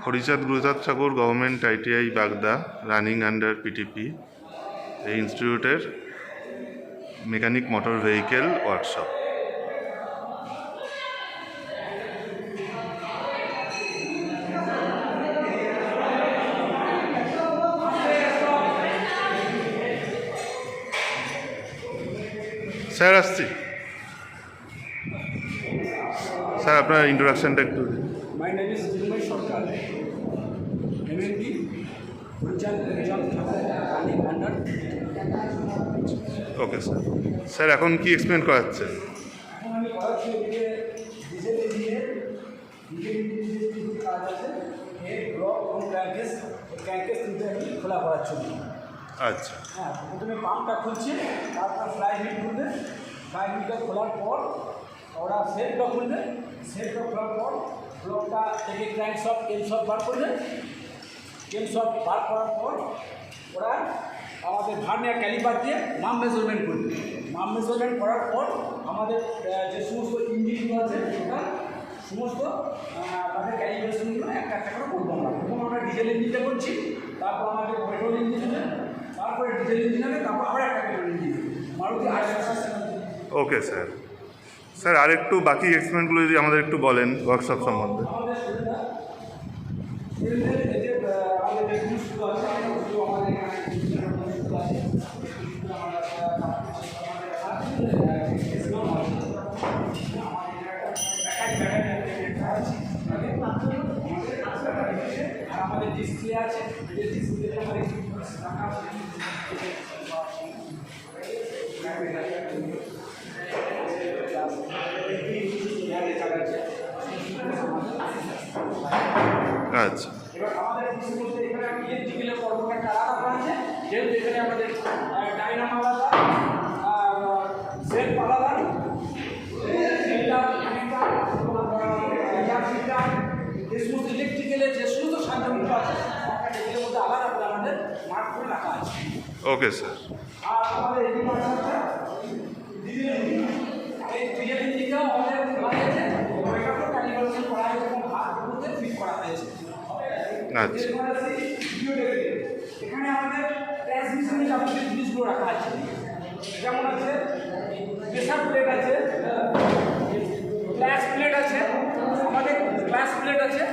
হরিচাঁদ গুরুচাঁদ ঠাকুর government ITI বাগদা, running under PTP, এই ইনস্টিটিউটের mechanic motor vehicle workshop. Sir আসছি। স্যার আপনার ইন্ট্রোডাকশনটা একটু। My name is Sarkar, MMV running under। Okay sir. Sir এখন কি এক্সপ্লেন করাচ্ছেন? এখন আমি করাচ্ছি এদিকে ডিজেল ইঞ্জিনের কাজ আছে, এর ব্লক এবং ক্র্যাঙ্কেস কিন্তু আমি খোলা করার জন্য। আচ্ছা। হ্যাঁ, প্রথমে পাম্পটা খুলছে, তারপর ফ্লাই হুইল খুলবে, ফ্লাই হুইলটা খোলার পর ওরা সেটটা খুলবে, সেটটা খোলার পর ব্লকটা থেকে ক্র্যাঙ্ক শপ কেন শপ বার করবে, কেন শপ বার করার পর ওরা আমাদের ভার্নিয়ার ক্যালিপার দিয়ে মাপ মেজারমেন্ট করবে। মাপ মেজারমেন্ট করার পর আমাদের যে সমস্ত ইঞ্জিনগুলো আছে ওটা সমস্ত আমাদের ক্যালিব্রেশনগুলো একটা একটা করে করবো আমরা। প্রথম আমরা ডিজেল ইঞ্জিনটা করছি, তারপর আমাদের পেট্রোল ইঞ্জিন হবে, তারপরে ডিজেল ইঞ্জিন হবে, তারপর আবার একটা পেট্রোল ইঞ্জিন হবে, মারুতি 800। Okay sir. স্যার আর একটু বাকি এক্সপেরিমেন্টগুলো যদি আমাদের একটু বলেন ওয়ার্কশপ সম্বন্ধে। আমাদের যে জিনিসগুলো আছে আমাদের এখানে আমাদের ডিসপ্লে আছে, ডিসপ্লেতে আমাদের আচ্ছা। এবার আমাদের ডিসপ্লেতে এখানে ইলেকট্রিক্যালের পর্বটা একটা আলাদা আছে, যেহেতু এখানে আমাদের ডাইনামো আলাদা, সেলফ আলাদা, যে সমস্ত ইলেকট্রিক্যালের যে সমস্ত সামগ্রীগুলো আছে এগুলোর মধ্যে আলাদা করে আমাদের মার্ক করে রাখা আছে। Okay sir. আর আমাদের এই ডিজেল ইঞ্জিনটাও আমাদের বানিয়েছে, ওইটাকেও ক্যালিব্রেশন করা হয়েছে এবং হাতগুলোতে ফিট করা হয়েছে। আচ্ছা। এখানে আমাদের ট্রান্সমিশনের যাবতীয় জিনিসগুলো রাখা আছে, যেমন আছে প্রেসার প্লেট আছে, ক্লাস প্লেট আছে, আমাদের ক্লাস প্লেট আছে,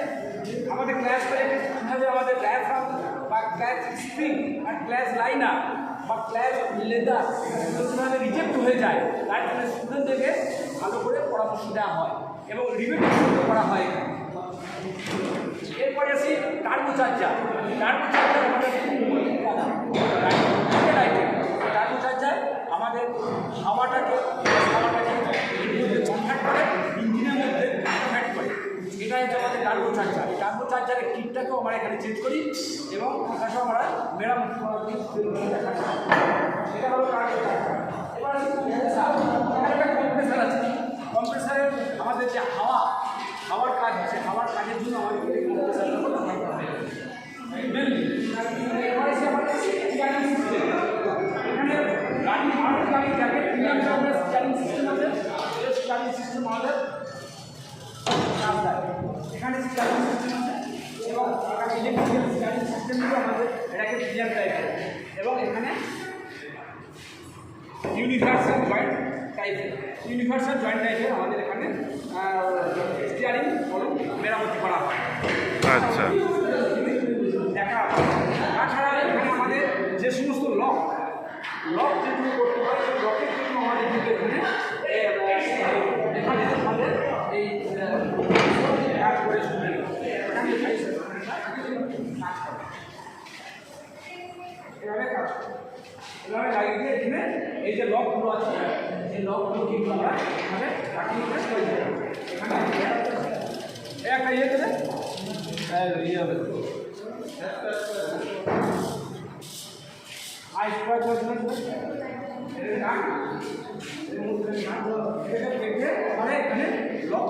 আমাদের ক্লাস প্লেটে কীভাবে আমাদের ডায়াফ্রাম বা ক্লাস স্প্রিং আর ক্লাস লাইনার বা ক্লাস লেদার কীভাবে রিজেক্ট হয়ে যায় তার জন্য স্টুডেন্টদেরকে ভালো করে পরামর্শ দেওয়া হয় এবং রিভিউ করা হয়। এরপরে আসি টার্বো চার্জার। টার্বো চার্জার আমাদের টার্বো চার্জার আমাদের হাওয়াটাকে কনভার্ট করে ইঞ্জিনের মধ্যে কনভার্ট করে, এটা হচ্ছে আমাদের টার্বো চার্জার। টার্বো চার্জারের কিটটাকেও আমরা এখানে চেঞ্জ করি এবং আকাশও আমরা মেরামতি করার দেখা যায়। এটা হলো টার্বো চার্জার। এবার একটা কম্প্রেসার আছে। কম্প্রেসারের আমাদের যে হাওয়ার কাজ আছে, হাওয়ার কাজের জন্য আমাদের কম্প্রেসারটা ব্যবহার করা হয়। এখানে গাড়ি মারুতি গাড়ি যাকে স্টিয়ারিং সিস্টেম আছে, স্টিয়ারিং সিস্টেম আমাদের কাজ দেয়। এখানে স্টিয়ারিং সিস্টেম আছে এবং এখানে ইলেকট্রিক্যাল স্টিয়ারিং সিস্টেমগুলো আমাদের এটাকে ক্লিয়ার টাইপের এবং এখানে ইউনিভার্সাল জয়েন্ট টাইপের আমাদের এখানে স্টিয়ারিং কলম মেরামতি করা হয়। আচ্ছা। দেখা তাছাড়া এখানে আমাদের যে সমস্ত লক যেগুলো করতে হয় সেই লকের জন্য আমাদের কিন্তু এখানে আমাদের এই কাজ করে এভাবে কাজ এভাবে লাগিয়ে দিয়ে এখানে এই যে লকগুলো আছে এই লকগুলো কিন্তু আমরা এখানে কাটিয়ে করে দেবো। এখানে একটা ইয়ে দেবে ইয়ে হবে এখানে লক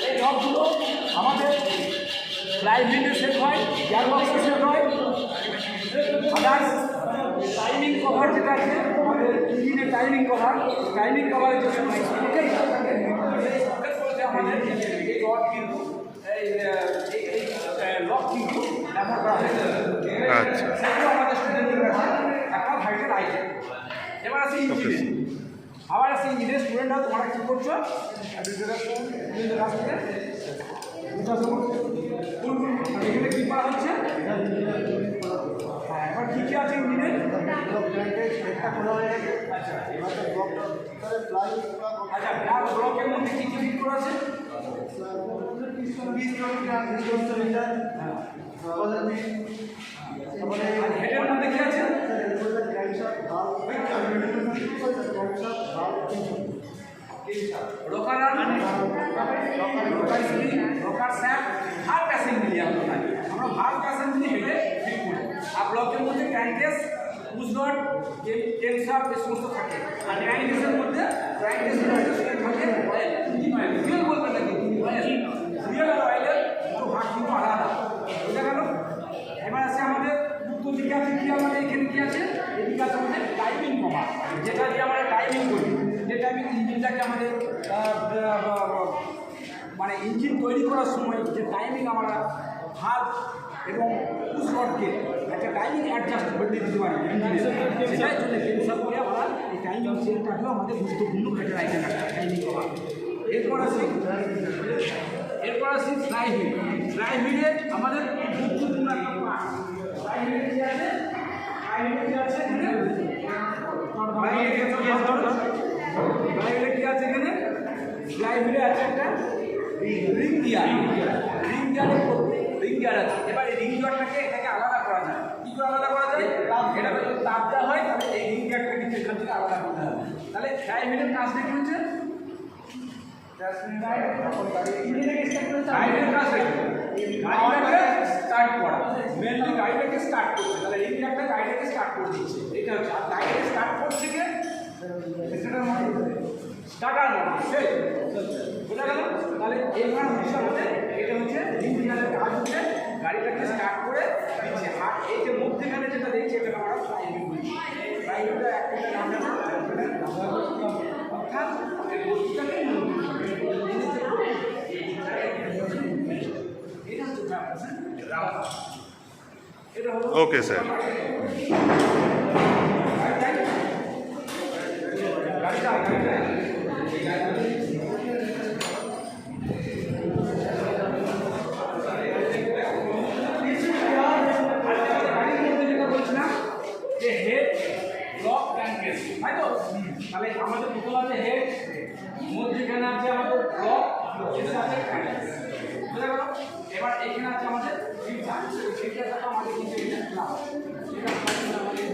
এই লকগুলো আমাদের ফ্লাই হুইলে সেট হয়, গিয়ার বক্সে সেট হয়, টাইমিং কভার যেটা আছে আমাদের ইঞ্জিনের টাইমিং কভারের যে সমস্ত সকেট থাকে সেই সকেটগুলোতে আমাদের এই রড কিন্তু এই লক কিন্তু ব্যবহার করা হয়েছে। আচ্ছা, সেগুলো আমাদের স্টুডেন্টের কাছে একটা ভাইটাল আইটেম। এবার আছে ইঞ্জিনে, আবার আছে ইঞ্জিনের স্টুডেন্টরা তোমরা কী করছো ইঞ্জিনের কাছ থেকে এখানে কী করা হচ্ছে? হ্যাঁ, এবার কী কী আছে ইঞ্জিনে? আচ্ছা, ব্লকের মধ্যে কী কী ফিট করা আছে? হেডের মধ্যে কী আছে? Rocker arm, rocker spring, rocker shaft, valve assembly আমরা ভাল্ভ অ্যাসেম্বলি হেডে ফিট করি। আর ব্লকের মধ্যে ক্র্যাঙ্কেস, পুশরড, টেল শাফট এই সমস্ত থাকে। আর ক্র্যাঙ্কেসের মধ্যে থাকে অয়েল, ইঞ্জিন অয়েল, ফুয়েল বলবেন না কিন্তু অয়েল, ফুয়েল আর অয়েলের দুটো ভাগ কিন্তু আলাদা। বোঝা গেল? এবার আছে আমাদের উত্তর দিকে আছে কি, আমাদের এখানে কি আছে? এদিকে আছে আমাদের টাইমিং কভার, যেটা দিয়ে আমরা টাইমিং করি, যে টাইমিং ইঞ্জিনটাকে আমাদের মানে ইঞ্জিন তৈরি করার সময় যে টাইমিং আমরা ভাল্ভ এবং পুশরডকে একটা টাইমিং অ্যাডজাস্ট করে দিতে পারি সেটাই জন্য টেনশন করে আমরা এই টাইমিং সেটটাকেও আমাদের গুরুত্বপূর্ণ একটা আইটেম একটা টাইমিং করা। এরপর আসি ফ্লাই হুইল। ফ্লাই হুইলে আমাদের গুরুত্বপূর্ণ একটা পার্ট। ফ্লাই হুইলে কী আছে? ফ্লাই হুইলে কী আছে এখানে? ফ্লাই হুইলে কী আছে এখানে? ফ্লাই হুইলে আছে একটা রিং গিয়ার। রিং গিয়ার আছে। এবার এই রিং গিয়ারটাকে এটাকে আলাদা করা যায়। কী করে আলাদা করা যায়? এটা যদি তাপ দেওয়া হয় তাহলে এই রিং গিয়ারটা কিন্তু এখান থেকে আলাদা করতে হবে। তাহলে ফ্লাই হুইলের কাজটা কী হচ্ছে? গাড়িটাকে স্টার্ট করা, মেনলি গাড়িটাকে স্টার্ট করছে। তাহলে এই একটা গাড়িটাকে স্টার্ট করে দিচ্ছে, এটা হচ্ছে। আর গাড়িটাকে স্টার্ট করছে কে? স্টার্টার মোটর, সেই বোঝা গেল? তাহলে এইবার হচ্ছে আমাদের এটা হচ্ছে ইঞ্জিনের কাজ হচ্ছে গাড়িটাকে স্টার্ট করে দিচ্ছে। আর এই যে মধ্যেখানে যেটা দেখছি এটাকে আমরা ফ্লাই হুইল বলি। ফ্লাই হুইলটা একটা অর্থাৎ এই বস্তুটাকে ওকে স্যার। যে হেড ব্লক ক্র্যাঙ্কেস, তাই তো? তাহলে আমাদের প্রথম আছে হেড, মধ্যেখানে আছে আমাদের ব্লক, এর সাথে ক্র্যাঙ্কেস। বুঝা গেল? এবার এখানে আছে আমাদের ফিল্টার। ফিল্টারটা তো আমাদের কিছু এটা ক্লাস, এটা আমাদের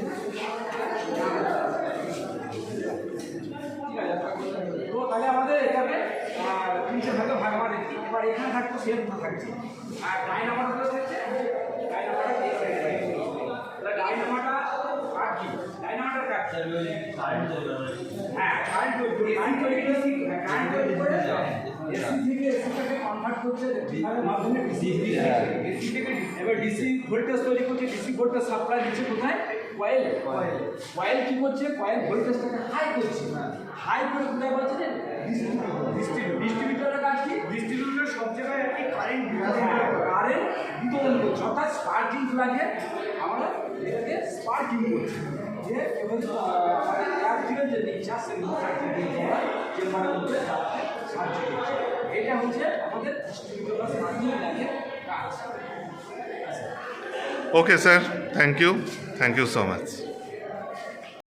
তো তাহলে আমাদের এটাকে তিনটে ভাগে ভাগ আমরা দেখি। এবার এখানে থাকতো সেট থাকছে, আর ডাইনামাটা থাকছে। ডাইনামাটা এই সাইডে থাকছে। তাহলে ডাইনামাটা আর কি? ডাইনামাটার কাজ হ্যাঁ কারেন্ট তৈরি করে এসি থেকে এসিটাকে কনভার্ট করছে বিভাগের মাধ্যমে এসি থেকে। এবার ডিসি ভোল্টেজ তৈরি করছে, ডিসি ভোল্টেজ সাপ্লাই দিচ্ছে কোথায়? কয়েল। কয়েল কী করছে? কয়েল ভোল্টেজটাকে হাই করছে, হাই করে কোথায় বলছে? ডিস্ট্রিবিউটরের কাজ কি? ডিস্ট্রিবিউটর সব জায়গায় একটি কারেন্ট বিতরণ করছে, অর্থাৎ স্পার্কিং লাগে। আমরা এটাকে স্পার্কিং করছি যে এবং এয়ার যে নিঃশ্বাস সেগুলো চেম্বারের মধ্যে সাহায্য করছে। এটা হচ্ছে আমাদের ডিস্ট্রিবিউটর স্পার্কিং লাগে কাজ। Okay sir, thank you so much.